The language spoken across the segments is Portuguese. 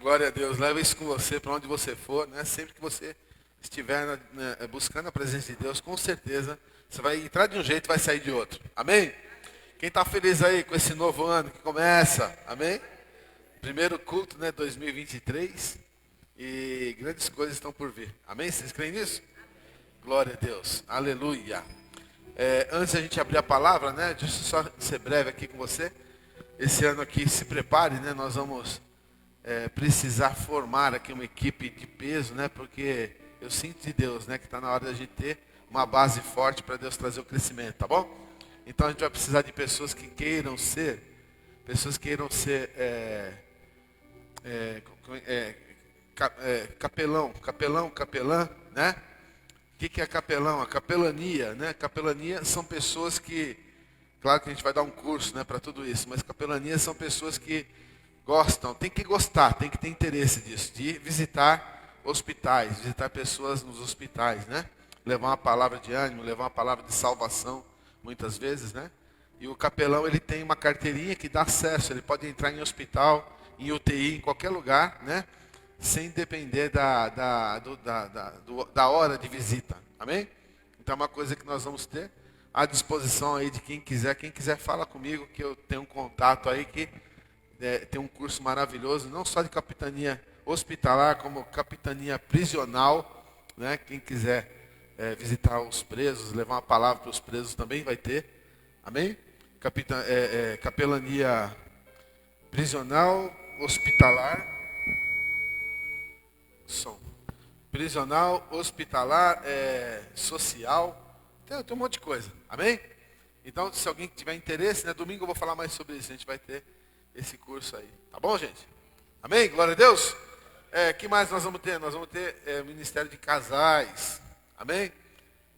Glória a Deus. Leva isso com você para onde você for, né? Sempre que você estiver buscando a presença de Deus, com certeza você vai entrar de um jeito e vai sair de outro. Amém? Quem está feliz aí com esse novo ano que começa? Amém? Primeiro culto, né? 2023. E grandes coisas estão por vir. Amém? Vocês creem nisso? Glória a Deus. Aleluia. Antes da gente abrir a palavra, né? Deixa eu só ser breve aqui com você. Esse ano aqui, se prepare, né? Nós vamos precisar formar aqui uma equipe de peso, né? Porque eu sinto de Deus, né? Que está na hora da gente ter uma base forte para Deus trazer o crescimento, tá bom? Então a gente vai precisar de pessoas que queiram ser capelã, né? O que é capelão? A capelania, né? Capelania são pessoas que, claro que a gente vai dar um curso, né, para tudo isso, mas capelania são pessoas que gostam, tem que gostar, tem que ter interesse disso, de visitar hospitais, visitar pessoas nos hospitais, né? Levar uma palavra de ânimo, levar uma palavra de salvação, muitas vezes, né? E o capelão, ele tem uma carteirinha que dá acesso, ele pode entrar em hospital, em UTI, em qualquer lugar, né? Sem depender da hora de visita, amém? Então é uma coisa que nós vamos ter à disposição aí de quem quiser fala comigo, que eu tenho um contato aí que tem um curso maravilhoso, não só de capitania hospitalar, como capitania prisional, né? Quem quiser visitar os presos, levar uma palavra para os presos também vai ter, amém? Capelania prisional, hospitalar, prisional, hospitalar, social, tem um monte de coisa, amém? Então, se alguém tiver interesse, né, domingo eu vou falar mais sobre isso, a gente vai ter esse curso aí, tá bom, gente? Amém? Glória a Deus. Que mais nós vamos ter? Nós vamos ter Ministério de Casais, amém?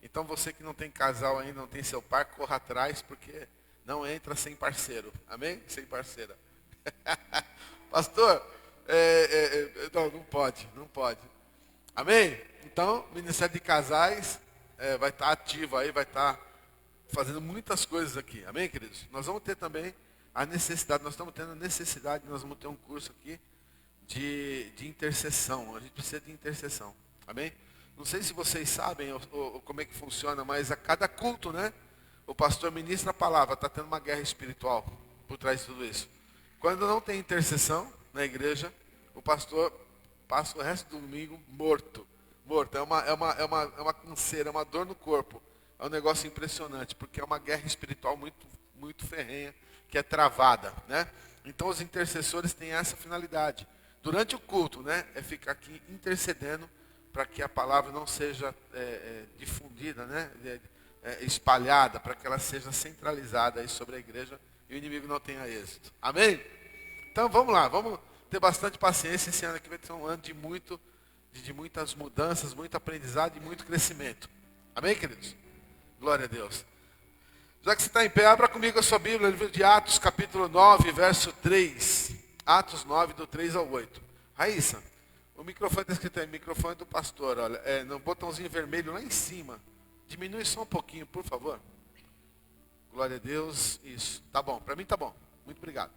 Então, você que não tem casal ainda, não tem seu par, corra atrás, porque não entra sem parceiro, amém? Sem parceira. Pastor, não pode. Amém? Então, Ministério de Casais vai estar ativo aí, vai estar fazendo muitas coisas aqui. Amém, queridos? Nós vamos ter também a necessidade, nós estamos tendo a necessidade, nós vamos ter um curso aqui de intercessão. A gente precisa de intercessão. Amém? Não sei se vocês sabem ou como é que funciona, mas a cada culto, né? O pastor ministra a palavra, está tendo uma guerra espiritual por trás de tudo isso. Quando não tem intercessão na igreja, o pastor passa o resto do domingo morto. É uma canseira, é uma dor no corpo. É um negócio impressionante, porque é uma guerra espiritual muito, muito ferrenha, que é travada, né? Então os intercessores têm essa finalidade. Durante o culto, né? É ficar aqui intercedendo para que a palavra não seja difundida, né? Espalhada, para que ela seja centralizada aí sobre a igreja e o inimigo não tenha êxito. Amém? Então vamos lá, vamos ter bastante paciência. Esse ano aqui vai ser um ano de muitas mudanças, muito aprendizado e muito crescimento. Amém, queridos? Glória a Deus. Já que você está em pé, abra comigo a sua Bíblia, livro de Atos, capítulo 9, verso 3. Atos 9, do 3 ao 8. Raíssa, o microfone está escrito aí, microfone do pastor, olha, no botãozinho vermelho lá em cima. Diminui só um pouquinho, por favor. Glória a Deus, isso. Tá bom, para mim tá bom. Muito obrigado.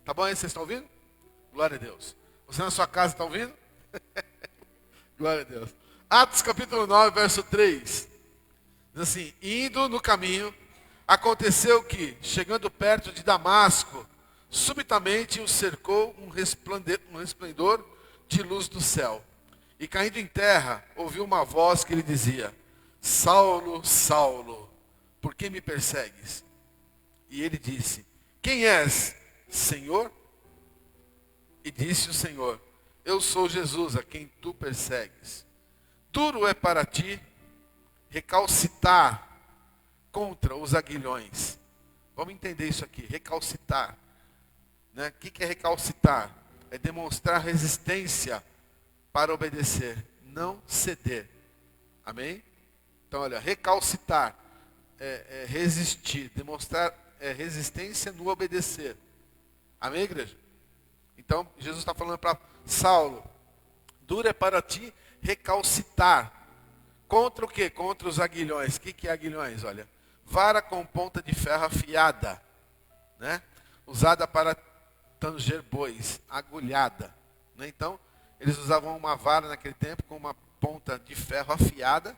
Tá bom aí, vocês estão ouvindo? Glória a Deus. Você na sua casa está ouvindo? Glória a Deus. Atos capítulo 9, verso 3. Diz assim: indo no caminho, aconteceu que, chegando perto de Damasco, subitamente o cercou um resplendor de luz do céu. E caindo em terra, ouviu uma voz que lhe dizia: Saulo, Saulo, por que me persegues? E ele disse: quem és, Senhor? E disse o Senhor: eu sou Jesus, a quem tu persegues. Duro é para ti recalcitar contra os aguilhões. Vamos entender isso aqui, recalcitar. Né? O que é recalcitar? É demonstrar resistência para obedecer, não ceder. Amém? Então, olha, recalcitar é resistir, demonstrar resistência no obedecer. Amém, igreja? Então, Jesus está falando para Saulo: duro é para ti recalcitar. Contra o quê? Contra os aguilhões. O que é aguilhões? Olha, vara com ponta de ferro afiada, né? Usada para tanger bois, agulhada, né? Então, eles usavam uma vara naquele tempo com uma ponta de ferro afiada,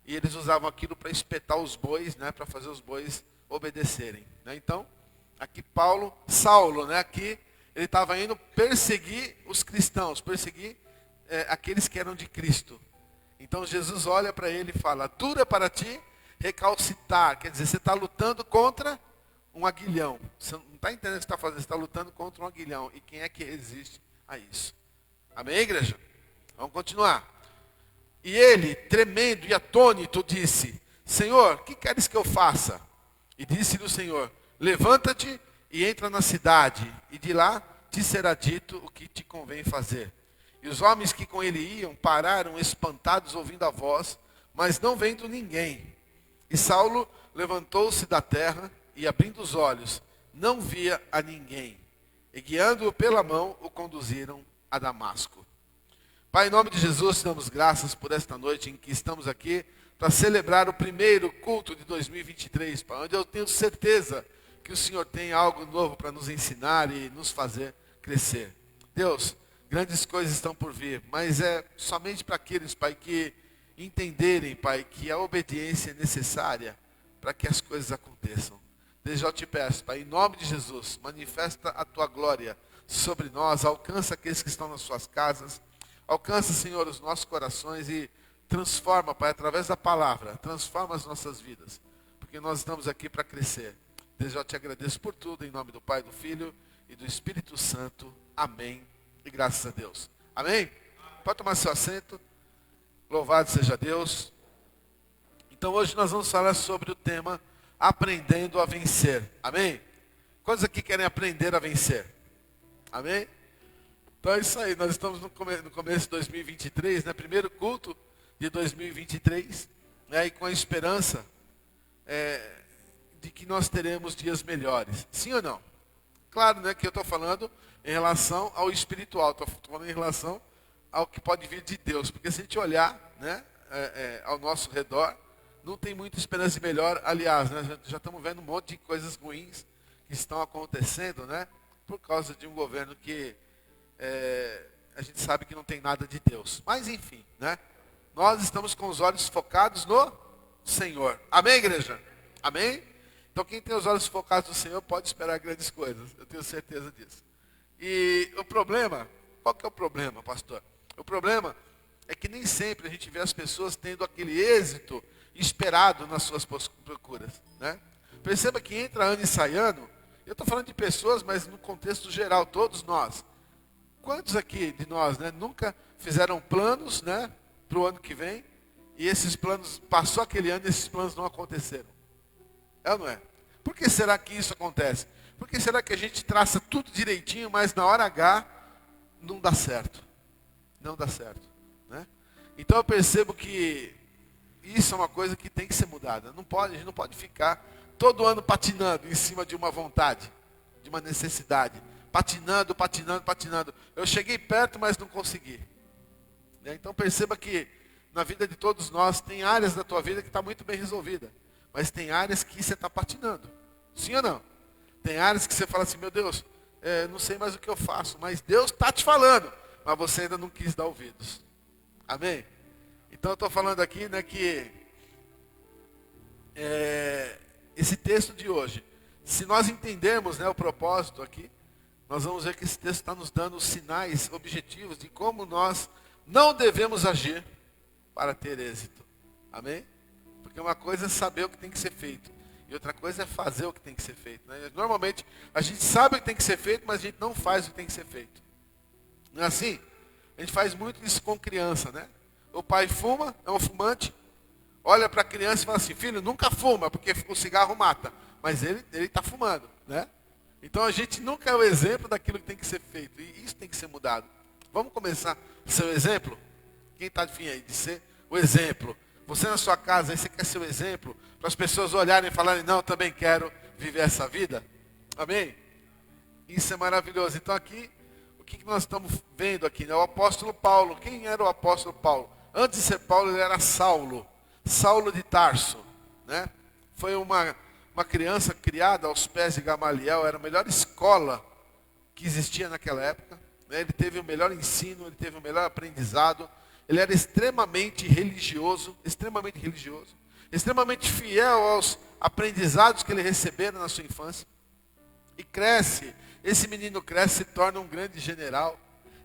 e eles usavam aquilo para espetar os bois, né? Para fazer os bois obedecerem, né? Então, aqui Saulo, né? Aqui ele estava indo perseguir os cristãos, perseguir aqueles que eram de Cristo. Então Jesus olha para ele e fala: dura para ti recalcitar. Quer dizer, você está lutando contra um aguilhão. Você não está entendendo o que você está fazendo, você está lutando contra um aguilhão. E quem é que resiste a isso? Amém, igreja? Vamos continuar. E ele, tremendo e atônito, disse: Senhor, que queres que eu faça? E disse-lhe o Senhor: levanta-te e entra na cidade, e de lá te será dito o que te convém fazer. E os homens que com ele iam pararam espantados ouvindo a voz, mas não vendo ninguém. E Saulo levantou-se da terra e, abrindo os olhos, não via a ninguém. E guiando-o pela mão, o conduziram a Damasco. Pai, em nome de Jesus, te damos graças por esta noite em que estamos aqui para celebrar o primeiro culto de 2023, Pai, onde eu tenho certeza que o Senhor tem algo novo para nos ensinar e nos fazer crescer. Deus, grandes coisas estão por vir, mas é somente para aqueles, Pai, que entenderem, Pai, que a obediência é necessária para que as coisas aconteçam. Desde eu te peço, Pai, em nome de Jesus, manifesta a tua glória sobre nós, alcança aqueles que estão nas suas casas, alcança, Senhor, os nossos corações e transforma, Pai, através da palavra, transforma as nossas vidas, porque nós estamos aqui para crescer. Desde eu te agradeço por tudo, em nome do Pai, do Filho e do Espírito Santo. Amém. E graças a Deus. Amém? Pode tomar seu assento. Louvado seja Deus. Então hoje nós vamos falar sobre o tema aprendendo a vencer. Amém? Quantos aqui querem aprender a vencer? Amém? Então é isso aí. Nós estamos no começo de 2023, né? Primeiro culto de 2023. Né? E com a esperança de que nós teremos dias melhores. Sim ou não? Claro, né, que eu estou falando em relação ao espiritual, estou falando em relação ao que pode vir de Deus, porque se a gente olhar, né, ao nosso redor, não tem muita esperança de melhor. Aliás, né, já estamos vendo um monte de coisas ruins que estão acontecendo, né, por causa de um governo que a gente sabe que não tem nada de Deus. Mas enfim, né, nós estamos com os olhos focados no Senhor. Amém, igreja? Amém? Então quem tem os olhos focados no Senhor pode esperar grandes coisas, eu tenho certeza disso. E o problema, qual que é o problema, pastor? O problema é que nem sempre a gente vê as pessoas tendo aquele êxito esperado nas suas procuras, né? Perceba que entra ano e sai ano, eu estou falando de pessoas, mas no contexto geral, todos nós. Quantos aqui de nós, né, nunca fizeram planos, né, para o ano que vem, e esses planos, passou aquele ano e esses planos não aconteceram? É ou não é? Por que será que isso acontece? Por que será que a gente traça tudo direitinho, mas na hora H não dá certo? Não dá certo, né? Então eu percebo que isso é uma coisa que tem que ser mudada. Não pode, a gente não pode ficar todo ano patinando em cima de uma vontade, de uma necessidade. Patinando, patinando, patinando. Eu cheguei perto, mas não consegui. Então perceba que na vida de todos nós tem áreas da tua vida que está muito bem resolvida. Mas tem áreas que você está patinando. Sim ou não? Tem áreas que você fala assim, meu Deus, não sei mais o que eu faço. Mas Deus está te falando. Mas você ainda não quis dar ouvidos. Amém? Então eu estou falando aqui, né, que esse texto de hoje, se nós entendermos, né, o propósito aqui, nós vamos ver que esse texto está nos dando os sinais objetivos de como nós não devemos agir para ter êxito. Amém? Porque uma coisa é saber o que tem que ser feito. E outra coisa é fazer o que tem que ser feito. Né? Normalmente, a gente sabe o que tem que ser feito, mas a gente não faz o que tem que ser feito. Não é assim? A gente faz muito isso com criança, né? O pai fuma, é um fumante, olha para a criança e fala assim, filho, nunca fuma, porque o cigarro mata. Mas ele está fumando, né? Então a gente nunca é o exemplo daquilo que tem que ser feito. E isso tem que ser mudado. Vamos começar a ser o exemplo? Quem está afim aí de ser o exemplo? Você na sua casa, aí você quer ser o exemplo, para as pessoas olharem e falarem, não, eu também quero viver essa vida. Amém? Isso é maravilhoso. Então aqui, o que nós estamos vendo aqui? Né? O apóstolo Paulo. Quem era o apóstolo Paulo? Antes de ser Paulo, ele era Saulo. Saulo de Tarso. Né? Foi uma criança criada aos pés de Gamaliel. Era a melhor escola que existia naquela época. né? Ele teve o melhor ensino, ele teve o melhor aprendizado. Ele era extremamente religioso, extremamente fiel aos aprendizados que ele recebera na sua infância. E cresce, esse menino cresce, se torna um grande general.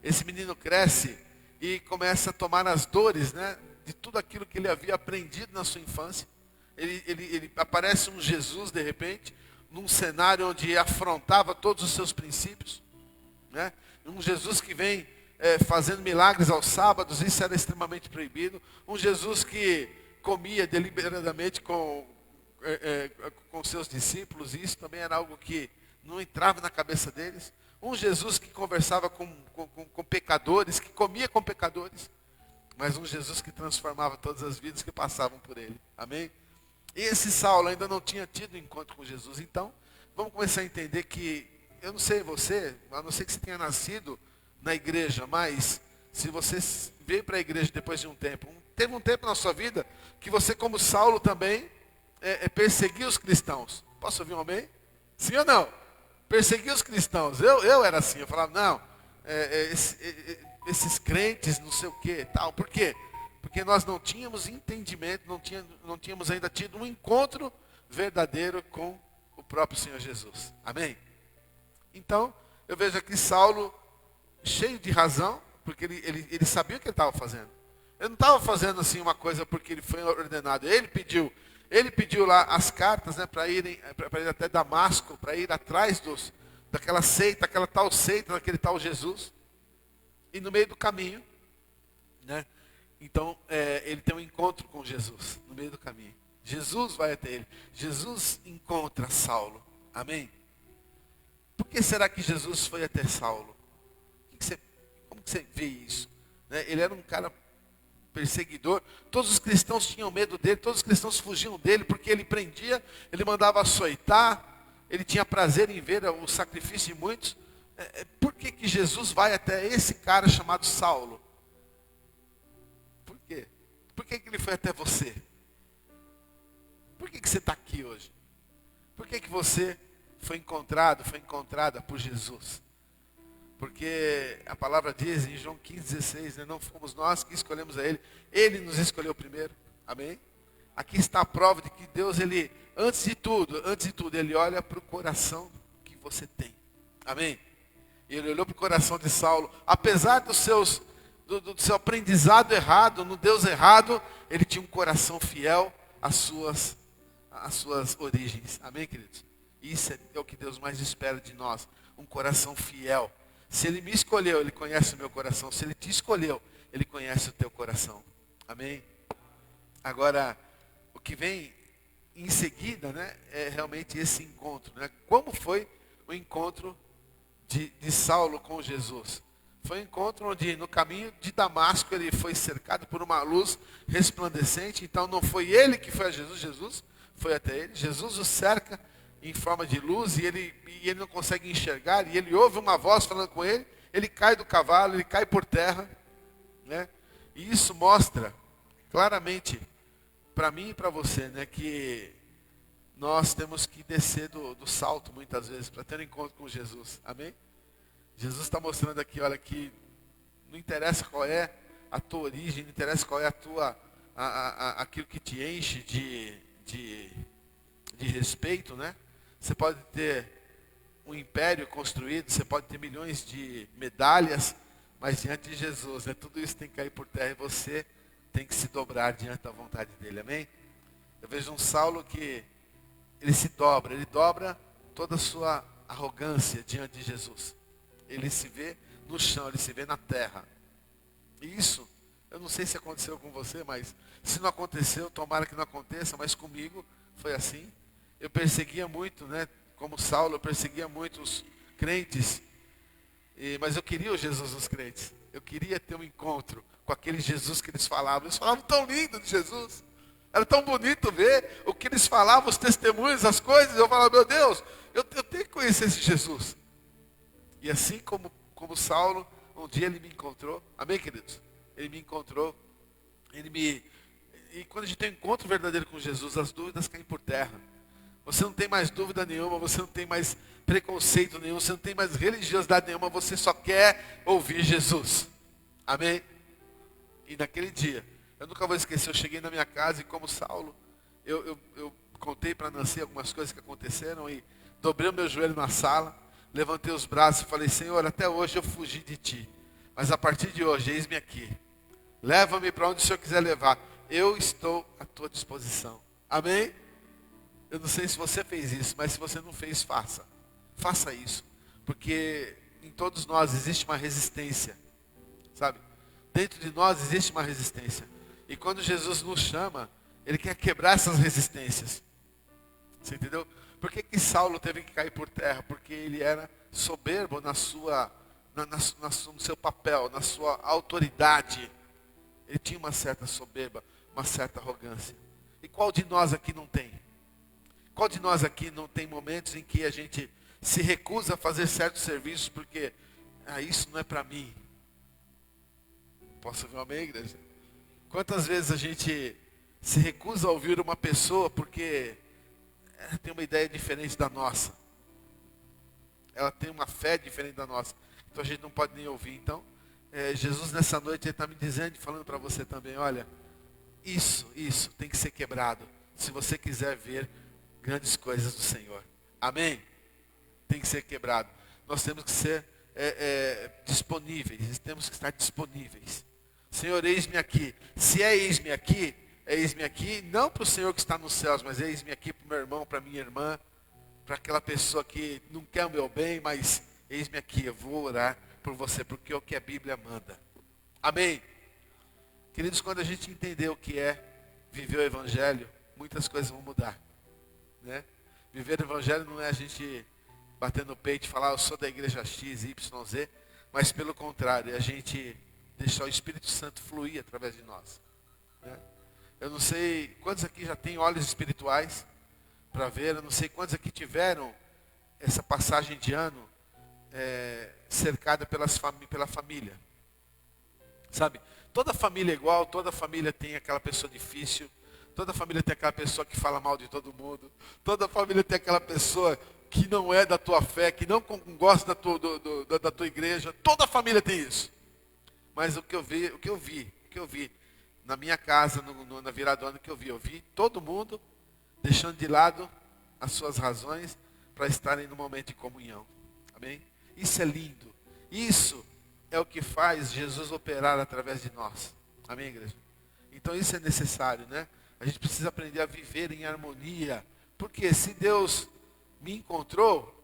Esse menino cresce e começa a tomar as dores, né, de tudo aquilo que ele havia aprendido na sua infância. Ele aparece um Jesus, de repente, num cenário onde afrontava todos os seus princípios, né? Um Jesus que vem fazendo milagres aos sábados, isso era extremamente proibido. Um Jesus que comia deliberadamente com seus discípulos, e isso também era algo que não entrava na cabeça deles. Um Jesus que conversava com pecadores, que comia com pecadores, mas um Jesus que transformava todas as vidas que passavam por ele. Amém? E esse Saulo ainda não tinha tido encontro com Jesus. Então, vamos começar a entender que, eu não sei você, a não ser que você tenha nascido na igreja, mas se você veio para a igreja depois de um tempo, teve um tempo na sua vida que você, como Saulo também, perseguia os cristãos. Posso ouvir um amém? Sim ou não? Perseguia os cristãos. Eu era assim, eu falava, não, esses crentes, não sei o que, tal. Por quê? Porque nós não tínhamos entendimento, não tínhamos ainda tido um encontro verdadeiro com o próprio Senhor Jesus. Amém? Então, eu vejo aqui Saulo cheio de razão, porque ele sabia o que ele estava fazendo. Ele não estava fazendo assim uma coisa porque ele foi ordenado. Ele pediu lá as cartas, né, para ir até Damasco, para ir atrás daquela seita, aquela tal seita, daquele tal Jesus. E no meio do caminho, né, então ele tem um encontro com Jesus, no meio do caminho. Jesus vai até ele. Jesus encontra Saulo. Amém? Por que será que Jesus foi até Saulo? Como que você vê isso? Né? Ele era um cara perseguidor. Todos os cristãos tinham medo dele. Todos os cristãos fugiam dele, porque ele prendia, ele mandava açoitar, ele tinha prazer em ver o sacrifício de muitos. Por que Jesus vai até esse cara chamado Saulo? Por quê? Por que ele foi até você? Por que você está aqui hoje? Por que você foi encontrada por Jesus? Porque a palavra diz em João 15,16, né, não fomos nós que escolhemos a Ele, Ele nos escolheu primeiro. Amém? Aqui está a prova de que Deus, Ele, antes de tudo, Ele olha para o coração que você tem. Amém? E Ele olhou para o coração de Saulo, apesar do seu aprendizado errado, no Deus errado, ele tinha um coração fiel às suas origens. Amém, queridos? Isso é o que Deus mais espera de nós, um coração fiel. Se Ele me escolheu, Ele conhece o meu coração. Se Ele te escolheu, Ele conhece o teu coração. Amém? Agora, o que vem em seguida, né, é realmente esse encontro. Né? Como foi o encontro de Saulo com Jesus? Foi um encontro onde no caminho de Damasco ele foi cercado por uma luz resplandecente. Então não foi ele que foi a Jesus, Jesus foi até ele. Jesus o cerca em forma de luz e ele não consegue enxergar, e ele ouve uma voz falando com ele, ele cai do cavalo, ele cai por terra, né? E isso mostra claramente para mim e para você, né, que nós temos que descer do salto muitas vezes para ter um encontro com Jesus. Amém? Jesus está mostrando aqui, olha, que não interessa qual é a tua origem, não interessa qual é aquilo que te enche de respeito, né? Você pode ter um império construído, você pode ter milhões de medalhas, mas diante de Jesus, né, tudo isso tem que cair por terra e você tem que se dobrar diante da vontade dele. Amém? Eu vejo um Saulo que ele dobra toda a sua arrogância diante de Jesus. Ele se vê no chão, ele se vê na terra. E isso, eu não sei se aconteceu com você, mas se não aconteceu, tomara que não aconteça, mas comigo foi assim. Eu perseguia muito, né? Como Saulo, eu perseguia muito os crentes. Mas eu queria o Jesus dos crentes. Eu queria ter um encontro com aquele Jesus que eles falavam. Eles falavam tão lindo de Jesus. Era tão bonito ver o que eles falavam, os testemunhos, as coisas. Eu falava, meu Deus, eu tenho que conhecer esse Jesus. E assim como Saulo, um dia ele me encontrou. Amém, queridos? Ele me encontrou. E quando a gente tem um encontro verdadeiro com Jesus, as dúvidas caem por terra. Você não tem mais dúvida nenhuma, você não tem mais preconceito nenhum, você não tem mais religiosidade nenhuma, você só quer ouvir Jesus. Amém? E naquele dia, eu nunca vou esquecer, eu cheguei na minha casa e como Saulo, eu contei para Nancy algumas coisas que aconteceram e dobrei o meu joelho na sala, levantei os braços e falei, Senhor, até hoje eu fugi de Ti, mas a partir de hoje, eis-me aqui. Leva-me para onde o Senhor quiser levar. Eu estou à tua disposição. Amém? Eu não sei se você fez isso, mas se você não fez, faça. Faça isso. Porque em todos nós existe uma resistência. Sabe? Dentro de nós existe uma resistência. E quando Jesus nos chama, Ele quer quebrar essas resistências. Você entendeu? Por que Saulo teve que cair por terra? Porque ele era soberbo no seu papel, na sua autoridade. Ele tinha uma certa soberba, uma certa arrogância. E qual de nós aqui não tem? Qual de nós aqui não tem momentos em que a gente se recusa a fazer certos serviços porque isso não é para mim? Posso ouvir uma amém, igreja? Quantas vezes a gente se recusa a ouvir uma pessoa porque ela tem uma ideia diferente da nossa? Ela tem uma fé diferente da nossa. Então a gente não pode nem ouvir. Então, Jesus nessa noite Ele está me dizendo e falando para você também, olha, isso tem que ser quebrado. Se você quiser ver grandes coisas do Senhor. Amém? Tem que ser quebrado. Nós temos que ser disponíveis. Temos que estar disponíveis. Senhor, eis-me aqui. Se é eis-me aqui não para o Senhor que está nos céus, mas eis-me aqui para o meu irmão, para a minha irmã, para aquela pessoa que não quer o meu bem, mas eis-me aqui, eu vou orar por você, porque é o que a Bíblia manda. Amém? Queridos, quando a gente entender o que é viver o Evangelho, muitas coisas vão mudar. Né? Viver o Evangelho não é a gente bater no peito e falar, eu sou da igreja X, Y, Z, mas pelo contrário, é a gente deixar o Espírito Santo fluir através de nós. Né? Eu não sei quantos aqui já têm olhos espirituais para ver, eu não sei quantos aqui tiveram essa passagem de ano cercada pela família. Sabe? Toda família é igual, toda família tem aquela pessoa difícil, toda família tem aquela pessoa que fala mal de todo mundo, toda família tem aquela pessoa que não é da tua fé, que não gosta da tua igreja, toda família tem isso. Mas o que eu vi na minha casa, na virada do ano eu vi todo mundo deixando de lado as suas razões para estarem no momento de comunhão. Amém? Isso é lindo. Isso é o que faz Jesus operar através de nós. Amém, igreja? Então isso é necessário, né? A gente precisa aprender a viver em harmonia. Porque se Deus me encontrou,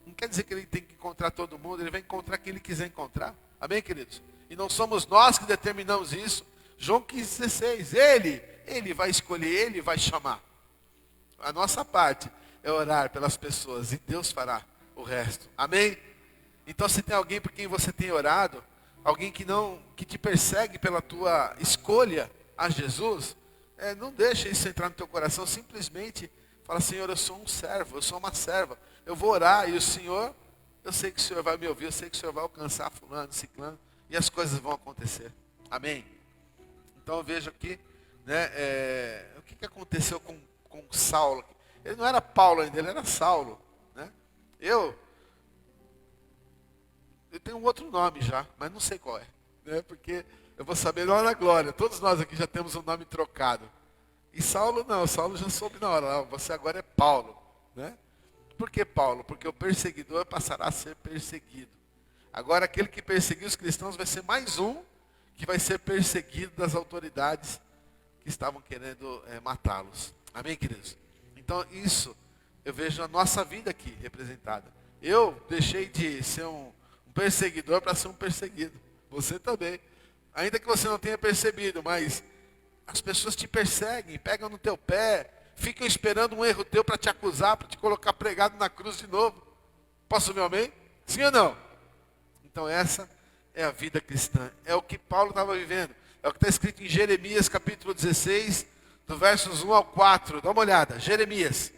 não quer dizer que Ele tem que encontrar todo mundo. Ele vai encontrar quem Ele quiser encontrar. Amém, queridos? E não somos nós que determinamos isso. João 15,16. Ele vai escolher, Ele vai chamar. A nossa parte é orar pelas pessoas e Deus fará o resto. Amém? Então se tem alguém por quem você tem orado, alguém que te persegue pela tua escolha a Jesus, não deixa isso entrar no teu coração, simplesmente fala, Senhor, eu sou um servo, eu sou uma serva, eu vou orar e o Senhor, eu sei que o Senhor vai me ouvir, eu sei que o Senhor vai alcançar fulano, ciclano, e as coisas vão acontecer. Amém? Então eu vejo aqui, né, o que aconteceu com Saulo. Ele não era Paulo ainda, ele era Saulo. Né? Eu tenho um outro nome já, mas não sei qual é. Né? Porque eu vou saber lá na glória. Todos nós aqui já temos um nome trocado. E Saulo não, Saulo já soube na hora. Você agora é Paulo. Né? Por que Paulo? Porque o perseguidor passará a ser perseguido. Agora aquele que perseguiu os cristãos vai ser mais um que vai ser perseguido das autoridades que estavam querendo matá-los. Amém, queridos? Então isso eu vejo a nossa vida aqui representada. Eu deixei de ser um perseguidor para ser um perseguido. Você também. Ainda que você não tenha percebido, mas as pessoas te perseguem, pegam no teu pé, ficam esperando um erro teu para te acusar, para te colocar pregado na cruz de novo. Posso ouvir um amém? Sim ou não? Então essa é a vida cristã. É o que Paulo estava vivendo. É o que está escrito em Jeremias capítulo 16, do versos 1 ao 4. Dá uma olhada. Jeremias.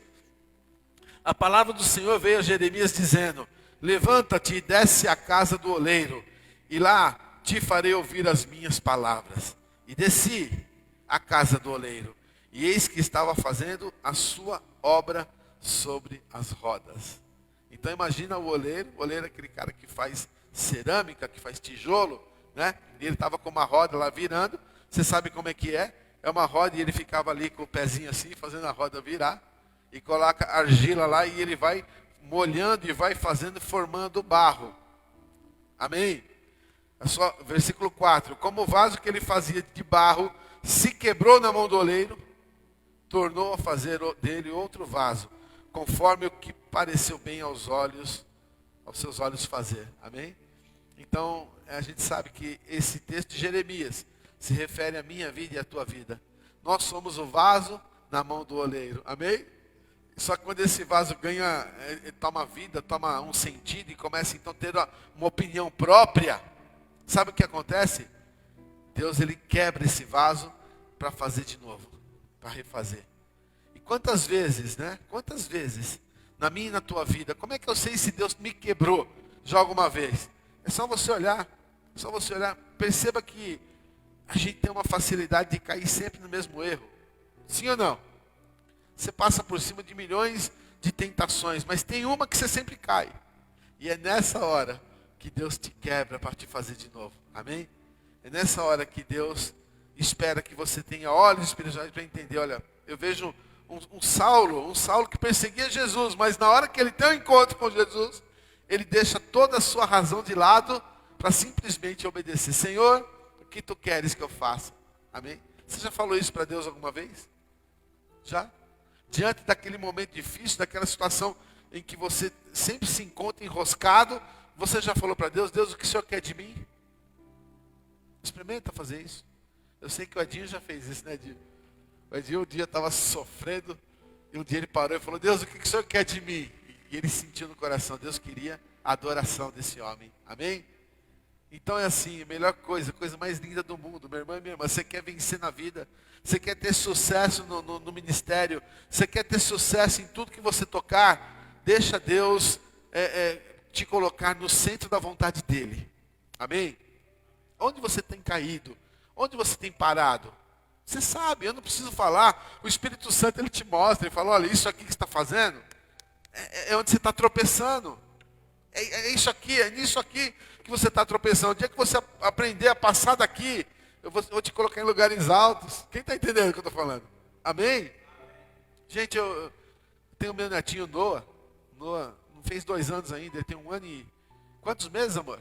A palavra do Senhor veio a Jeremias dizendo: levanta-te e desce à casa do oleiro, e lá te farei ouvir as minhas palavras. E desci à casa do oleiro, e eis que estava fazendo a sua obra sobre as rodas. Então imagina o oleiro é aquele cara que faz cerâmica, que faz tijolo, né? E ele estava com uma roda lá virando. Você sabe como é que é? É uma roda e ele ficava ali com o pezinho assim, fazendo a roda virar. E coloca argila lá e ele vai molhando e vai fazendo, formando barro. Amém? É só, versículo 4. Como o vaso que ele fazia de barro se quebrou na mão do oleiro, tornou a fazer dele outro vaso, conforme o que pareceu bem aos seus olhos fazer. Amém? Então, a gente sabe que esse texto de Jeremias se refere à minha vida e à tua vida. Nós somos o vaso na mão do oleiro. Amém? Só que quando esse vaso toma vida, toma um sentido e começa então a ter uma opinião própria, sabe o que acontece? Deus, ele quebra esse vaso para fazer de novo, para refazer. E quantas vezes, né? Quantas vezes, na minha e na tua vida, como é que eu sei se Deus me quebrou já alguma vez? É só você olhar, perceba que a gente tem uma facilidade de cair sempre no mesmo erro. Sim ou não? Você passa por cima de milhões de tentações, mas tem uma que você sempre cai. E é nessa hora que Deus te quebra para te fazer de novo. Amém? É nessa hora que Deus espera que você tenha olhos espirituais para entender. Olha, eu vejo um Saulo que perseguia Jesus, mas na hora que ele tem um encontro com Jesus, ele deixa toda a sua razão de lado para simplesmente obedecer. Senhor, o que tu queres que eu faça? Amém? Você já falou isso para Deus alguma vez? Já? Diante daquele momento difícil, daquela situação em que você sempre se encontra enroscado, você já falou para Deus, Deus, o que o Senhor quer de mim? Experimenta fazer isso. Eu sei que o Edinho já fez isso, né, Edinho? O Edinho um dia estava sofrendo, e um dia ele parou e falou, Deus, o que o Senhor quer de mim? E ele sentiu no coração, Deus queria a adoração desse homem. Amém? Então é assim, a melhor coisa, a coisa mais linda do mundo, meu irmão e minha irmã, você quer vencer na vida, você quer ter sucesso no ministério, você quer ter sucesso em tudo que você tocar, deixa Deus te colocar no centro da vontade dEle. Amém? Onde você tem caído? Onde você tem parado? Você sabe, eu não preciso falar, o Espírito Santo ele te mostra, ele fala, olha, isso aqui que você está fazendo, é onde você está tropeçando. É isso aqui, é nisso aqui que você está tropeçando. O dia que você aprender a passar daqui, eu vou te colocar em lugares altos. Quem está entendendo o que eu estou falando? Amém? Gente, eu tenho meu netinho Noah. Noah não fez 2 anos ainda, ele tem 1 ano e... Quantos meses, amor?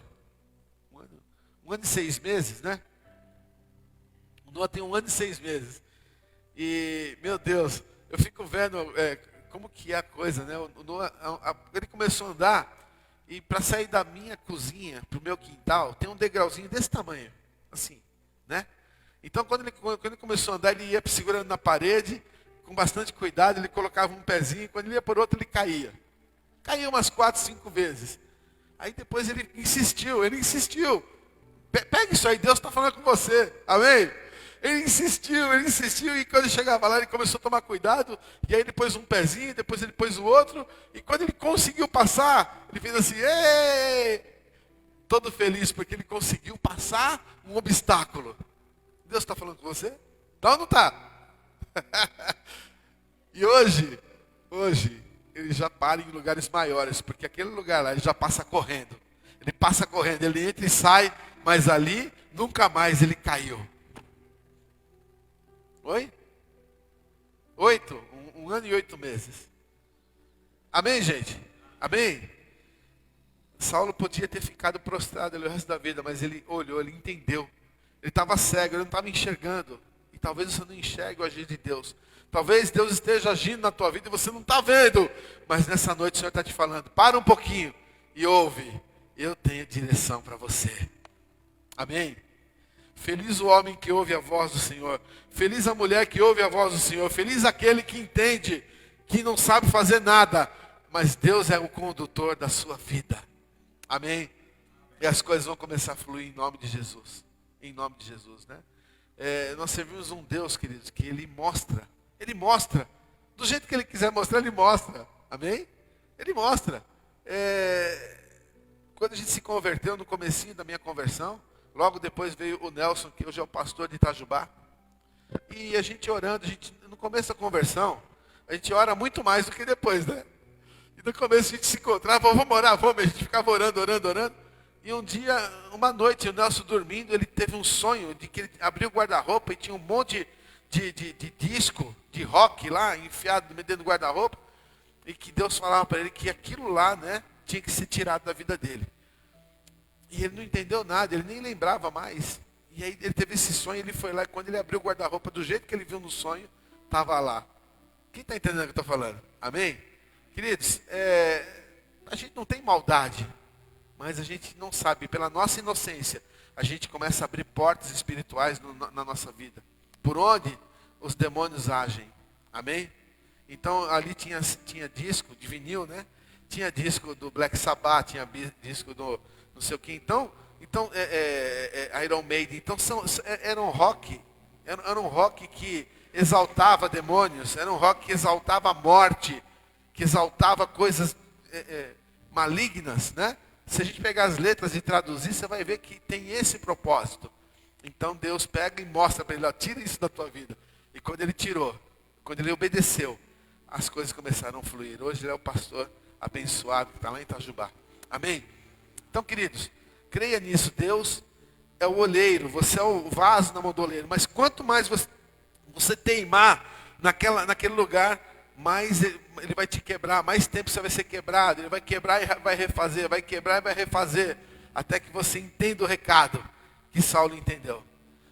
1 ano e 6 meses, né? O Noah tem 1 ano e 6 meses. E, meu Deus, eu fico vendo como que é a coisa, né? O Noah, ele começou a andar... E para sair da minha cozinha para o meu quintal, tem um degrauzinho desse tamanho, assim, né? Então quando ele começou a andar, ele ia segurando na parede, com bastante cuidado, ele colocava um pezinho, quando ele ia por outro, ele caía. Caía umas 4, 5 vezes. Aí depois ele insistiu. Pega isso aí, Deus está falando com você, amém? Ele insistiu, e quando ele chegava lá, ele começou a tomar cuidado, e aí ele pôs um pezinho, depois ele pôs o outro, e quando ele conseguiu passar, ele fez assim, ei! Todo feliz, porque ele conseguiu passar um obstáculo. Deus está falando com você? Tá ou não está? E hoje, ele já para em lugares maiores, porque aquele lugar lá, ele já passa correndo. Ele passa correndo, ele entra e sai, mas ali, nunca mais ele caiu. Oi? 8, 1 ano e 8 meses. Amém, gente? Amém? Saulo podia ter ficado prostrado ali o resto da vida, mas ele olhou, ele entendeu. Ele estava cego, ele não estava enxergando. E talvez você não enxergue o agir de Deus. Talvez Deus esteja agindo na tua vida e você não está vendo. Mas nessa noite o Senhor está te falando, para um pouquinho e ouve. Eu tenho direção para você. Amém? Feliz o homem que ouve a voz do Senhor. Feliz a mulher que ouve a voz do Senhor. Feliz aquele que entende que não sabe fazer nada, mas Deus é o condutor da sua vida. Amém? E as coisas vão começar a fluir em nome de Jesus. Em nome de Jesus, né? Nós servimos um Deus, queridos, que Ele mostra. Ele mostra. Do jeito que Ele quiser mostrar, Ele mostra. Amém? Ele mostra. Quando a gente se converteu, no comecinho da minha conversão, logo depois veio o Nelson, que hoje é o pastor de Itajubá. E a gente orando, no começo da conversão, a gente ora muito mais do que depois, né? E no começo a gente se encontrava, vamos orar, vamos, a gente ficava orando, orando, orando. E um dia, uma noite, o Nelson dormindo, ele teve um sonho de que ele abriu o guarda-roupa e tinha um monte de disco, de rock lá, enfiado dentro do guarda-roupa. E que Deus falava para ele que aquilo lá, né, tinha que ser tirado da vida dele. E ele não entendeu nada, ele nem lembrava mais. E aí ele teve esse sonho, ele foi lá, e quando ele abriu o guarda-roupa, do jeito que ele viu no sonho, estava lá. Quem está entendendo o que eu estou falando? Amém? Queridos, a gente não tem maldade, mas a gente não sabe, pela nossa inocência, a gente começa a abrir portas espirituais na nossa vida. Por onde os demônios agem. Amém? Então ali tinha disco de vinil, né? Tinha disco do Black Sabbath, tinha disco do não sei o que. Então Iron Maiden. Então era um rock que exaltava demônios, era um rock que exaltava a morte, que exaltava coisas malignas, né? Se a gente pegar as letras e traduzir, você vai ver que tem esse propósito. Então Deus pega e mostra para ele, ó, tira isso da tua vida. E quando ele tirou, quando ele obedeceu, as coisas começaram a fluir. Hoje ele é o pastor abençoado que está lá em Itajubá. Amém? Então, queridos, creia nisso. Deus é o oleiro, você é o vaso na mão do oleiro. Mas quanto mais você teimar naquele lugar, mais ele vai te quebrar, mais tempo você vai ser quebrado. Ele vai quebrar e vai refazer, vai quebrar e vai refazer. Até que você entenda o recado que Saulo entendeu.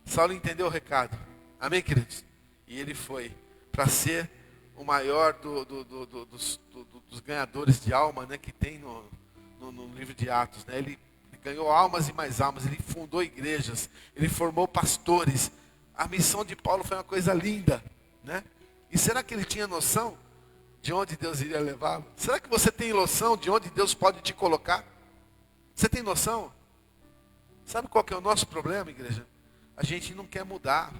Saulo entendeu o recado. Amém, queridos? E ele foi para ser o maior dos ganhadores de alma, né, que tem no livro de Atos. Né? Ele ganhou almas e mais almas, ele fundou igrejas, ele formou pastores. A missão de Paulo foi uma coisa linda. Né? E será que ele tinha noção de onde Deus iria levá-lo? Será que você tem noção de onde Deus pode te colocar? Você tem noção? Sabe qual que é o nosso problema, igreja? A gente não quer mudar.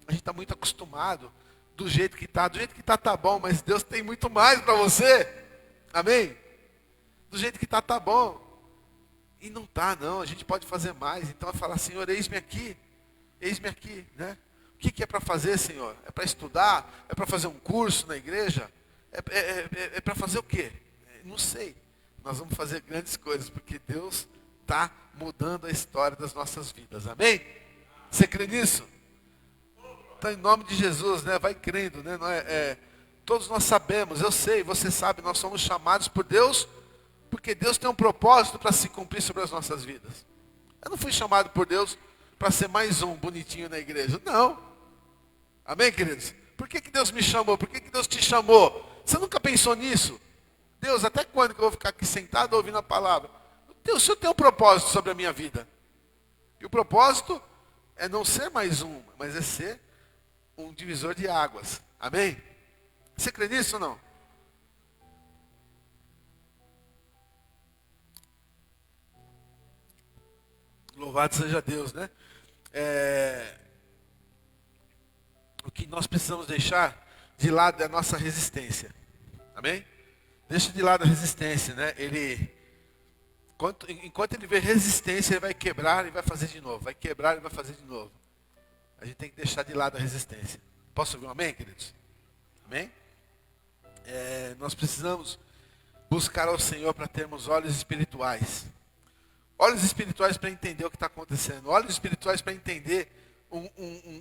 A gente está muito acostumado do jeito que está. Do jeito que está bom, mas Deus tem muito mais para você. Amém? Do jeito que está bom. E não está, não. A gente pode fazer mais. Então é falar, Senhor, eis-me aqui. Eis-me aqui, né? O que é para fazer, Senhor? É para estudar? É para fazer um curso na igreja? É para fazer o quê? Não sei. Nós vamos fazer grandes coisas, porque Deus está mudando a história das nossas vidas. Amém? Você crê nisso? Então, em nome de Jesus, né? Vai crendo, né? Todos nós sabemos, eu sei, você sabe, nós somos chamados por Deus, porque Deus tem um propósito para se cumprir sobre as nossas vidas. Eu não fui chamado por Deus para ser mais um bonitinho na igreja. Não. Amém, queridos? Por que Deus me chamou? Por que Deus te chamou? Você nunca pensou nisso? Deus, até quando que eu vou ficar aqui sentado ouvindo a palavra? Deus, o Senhor tem um propósito sobre a minha vida. E o propósito é não ser mais um, mas é ser um divisor de águas. Amém? Você crê nisso ou não? Louvado seja Deus, né? O que nós precisamos deixar de lado é a nossa resistência. Amém? Deixa de lado a resistência, né? Enquanto ele vê resistência, ele vai quebrar e vai fazer de novo. Vai quebrar e vai fazer de novo. A gente tem que deixar de lado a resistência. Posso ouvir um amém, queridos? Amém? Nós precisamos buscar ao Senhor para termos olhos espirituais. Olhos espirituais para entender o que está acontecendo. Olhos espirituais para entender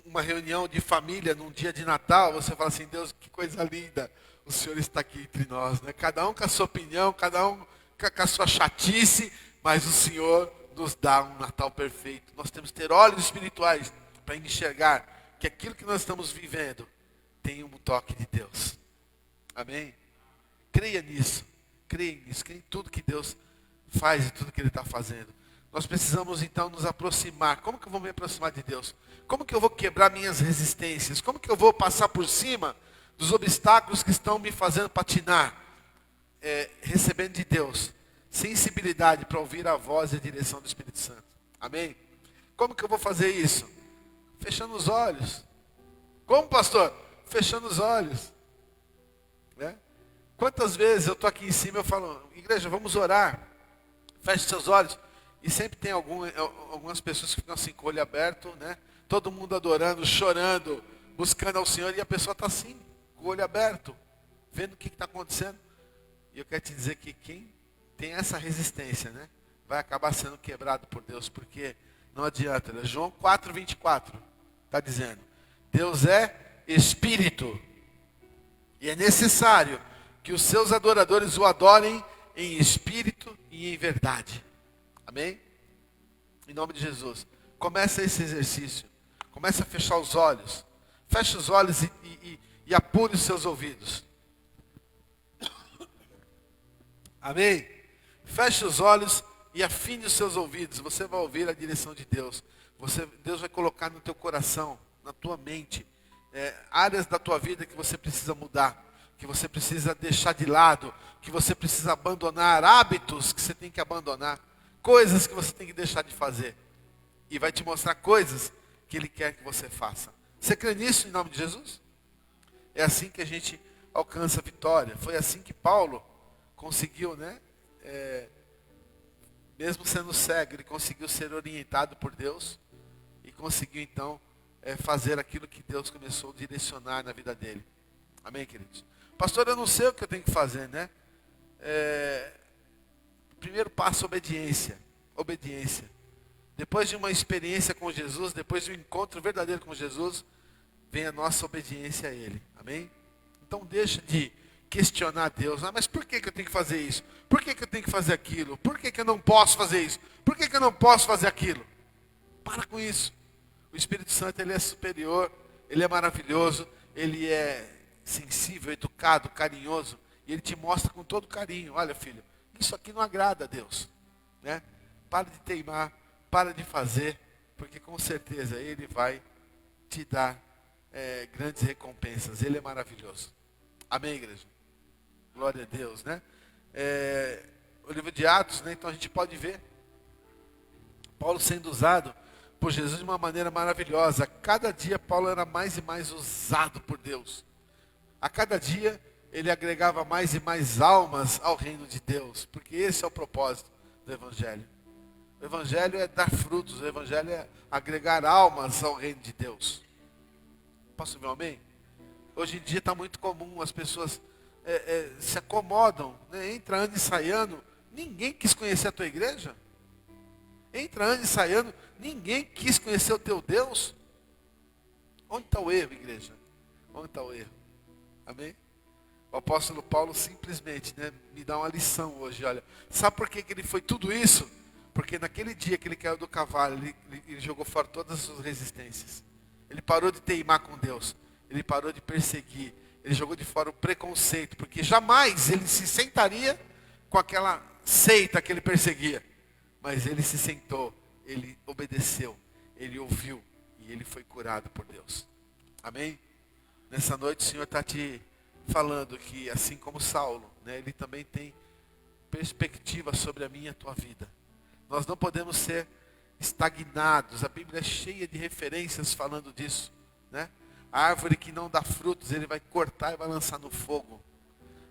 uma reunião de família num dia de Natal. Você fala assim, Deus, que coisa linda. O Senhor está aqui entre nós, né? Cada um com a sua opinião, cada um com a sua chatice, mas o Senhor nos dá um Natal perfeito. Nós temos que ter olhos espirituais para enxergar que aquilo que nós estamos vivendo tem um toque de Deus. Amém? Creia nisso. Creia nisso. Creia em tudo que Deus faz e tudo que Ele está fazendo. Nós precisamos então nos aproximar. Como que eu vou me aproximar de Deus? Como que eu vou quebrar minhas resistências? Como que eu vou passar por cima dos obstáculos que estão me fazendo patinar? Recebendo de Deus sensibilidade para ouvir a voz e a direção do Espírito Santo. Amém? Como que eu vou fazer isso? Fechando os olhos. Como, pastor? Fechando os olhos. Né? Quantas vezes eu estou aqui em cima e eu falo, igreja, vamos orar. Feche seus olhos. E sempre tem algumas pessoas que ficam assim com o olho aberto, né? Todo mundo adorando, chorando, buscando ao Senhor. E a pessoa está assim, com o olho aberto. vendo o que está acontecendo. E eu quero te dizer que quem tem essa resistência, né, vai acabar sendo quebrado por Deus, porque não adianta, né? João 4:24 está dizendo, Deus é Espírito, e é necessário que os seus adoradores o adorem em espírito e em verdade. Amém? Em nome de Jesus. Começa esse exercício. Começa a fechar os olhos. Feche os olhos e apure os seus ouvidos. Amém? Feche os olhos e afine os seus ouvidos. Você vai ouvir a direção de Deus. Deus vai colocar no teu coração, na tua mente, áreas da tua vida que você precisa mudar, que você precisa deixar de lado, que você precisa abandonar, hábitos que você tem que abandonar, coisas que você tem que deixar de fazer. E vai te mostrar coisas que Ele quer que você faça. Você crê nisso em nome de Jesus? É assim que a gente alcança a vitória. Foi assim que Paulo conseguiu, né? Mesmo sendo cego, ele conseguiu ser orientado por Deus e conseguiu então fazer aquilo que Deus começou a direcionar na vida dele. Amém, queridos? Pastor, eu não sei o que eu tenho que fazer, né? Primeiro passo, obediência. Obediência. Depois de uma experiência com Jesus, depois de um encontro verdadeiro com Jesus, vem a nossa obediência a Ele. Amém? Então deixa de questionar Deus. Mas por que eu tenho que fazer isso? Por que eu tenho que fazer aquilo? Por que eu não posso fazer isso? Por que eu não posso fazer aquilo? Para com isso. O Espírito Santo, Ele é superior, Ele é maravilhoso, Ele é sensível, educado, carinhoso, e Ele te mostra com todo carinho, olha filho, isso aqui não agrada a Deus, né? Para de teimar, para de fazer, porque com certeza Ele vai te dar grandes recompensas. Ele é maravilhoso. Amém, igreja? Glória a Deus, né? O livro de Atos, né? Então a gente pode ver Paulo sendo usado por Jesus de uma maneira maravilhosa. A cada dia Paulo era mais e mais usado por Deus. A cada dia ele agregava mais e mais almas ao reino de Deus, porque esse é o propósito do Evangelho. O Evangelho é dar frutos, o Evangelho é agregar almas ao reino de Deus. Posso ouvir um amém? Hoje em dia está muito comum, as pessoas se acomodam, né? Entra ano e sai ano, ninguém quis conhecer a tua igreja. Entra ano e sai ano, ninguém quis conhecer o teu Deus. Onde está o erro, igreja? Onde está o erro? Amém? O apóstolo Paulo simplesmente, né, me dá uma lição hoje, olha. Sabe por que ele foi tudo isso? Porque naquele dia que ele caiu do cavalo, ele jogou fora todas as suas resistências. Ele parou de teimar com Deus. Ele parou de perseguir. Ele jogou de fora o preconceito. Porque jamais ele se sentaria com aquela seita que ele perseguia. Mas ele se sentou, ele obedeceu, ele ouviu e ele foi curado por Deus. Amém? Nessa noite o Senhor está te falando que assim como Saulo, né, ele também tem perspectiva sobre a minha e a tua vida. Nós não podemos ser estagnados. A Bíblia é cheia de referências falando disso, né? A árvore que não dá frutos, ele vai cortar e vai lançar no fogo.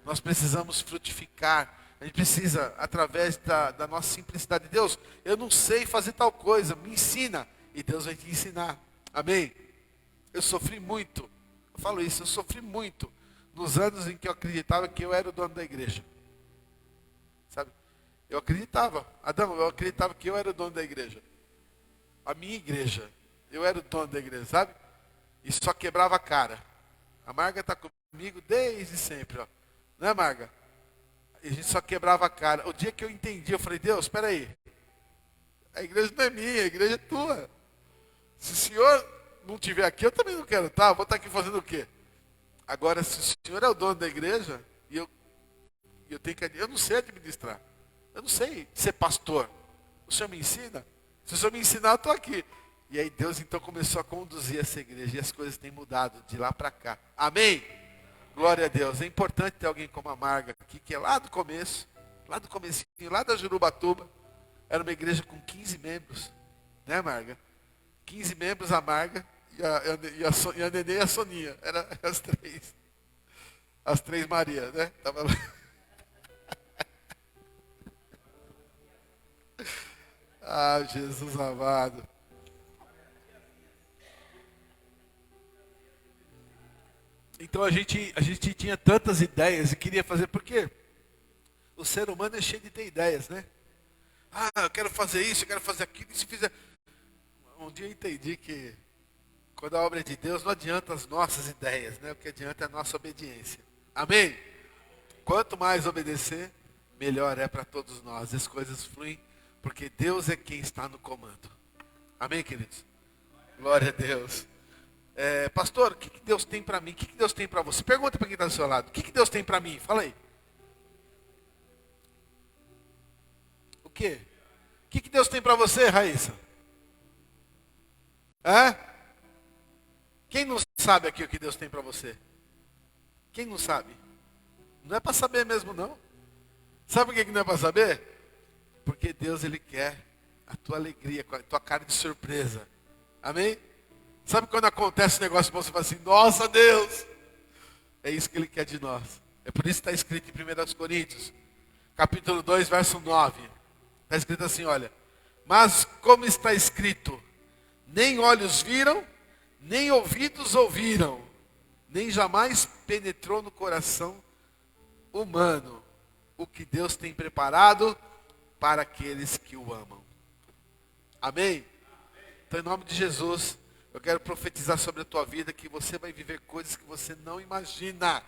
Nós precisamos frutificar. A gente precisa, através da nossa simplicidade. Deus, eu não sei fazer tal coisa, me ensina. E Deus vai te ensinar. Amém? Eu sofri muito. Eu falo isso, eu sofri muito nos anos em que eu acreditava que eu era o dono da igreja. Sabe? Eu acreditava, Adão, eu acreditava que eu era o dono da igreja. A minha igreja. Eu era o dono da igreja, sabe? E só quebrava a cara. A Marga está comigo desde sempre, ó. Não é, Marga? E a gente só quebrava a cara. O dia que eu entendi, eu falei, Deus, espera aí. A igreja não é minha, a igreja é tua. Se o Senhor não estiver aqui, eu também não quero estar. Vou estar aqui fazendo o quê? Agora, se o Senhor é o dono da igreja, e eu tenho que... Eu não sei administrar. Eu não sei ser pastor. O Senhor me ensina? Se o Senhor me ensinar, eu estou aqui. E aí Deus então começou a conduzir essa igreja. E as coisas têm mudado de lá para cá. Amém? Glória a Deus. É importante ter alguém como a Marga aqui, que é lá do começo. Lá do comecinho, lá da Jurubatuba. Era uma igreja com 15 membros. Né, Marga? 15 membros, a Marga. E a Nenê e a Soninha. Eram as três. As três Marias, né? Tava lá. Ah, Jesus amado. Então a gente tinha tantas ideias e queria fazer, porque o ser humano é cheio de ter ideias, né? Ah, eu quero fazer isso, eu quero fazer aquilo, e se fizer... Um dia eu entendi que quando a obra é de Deus, não adianta as nossas ideias, né? O que adianta é a nossa obediência. Amém? Quanto mais obedecer, melhor é para todos nós. As coisas fluem, porque Deus é quem está no comando. Amém, queridos? Glória a Deus. Pastor, o que Deus tem para mim? O que Deus tem para você? Pergunta para quem está do seu lado. O que Deus tem para mim? Fala aí. O quê? O que Deus tem para você, Raíssa? Quem não sabe aqui o que Deus tem para você? Quem não sabe? Não é para saber mesmo, não. Sabe por que não é para saber? Porque Deus, Ele quer a tua alegria, a tua cara de surpresa. Amém? Sabe quando acontece um negócio bom, você fala assim, nossa Deus! É isso que Ele quer de nós. É por isso que está escrito em 1 Coríntios, capítulo 2, verso 9. Está escrito assim, olha. Mas como está escrito, nem olhos viram, nem ouvidos ouviram, nem jamais penetrou no coração humano o que Deus tem preparado para aqueles que o amam. Amém? Então, em nome de Jesus, eu quero profetizar sobre a tua vida que você vai viver coisas que você não imagina.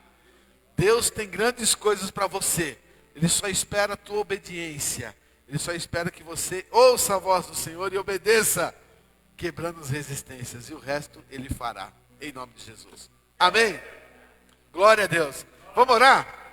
Deus tem grandes coisas para você. Ele só espera a tua obediência. Ele só espera que você ouça a voz do Senhor e obedeça, quebrando as resistências. E o resto Ele fará. Em nome de Jesus. Amém? Glória a Deus. Vamos orar?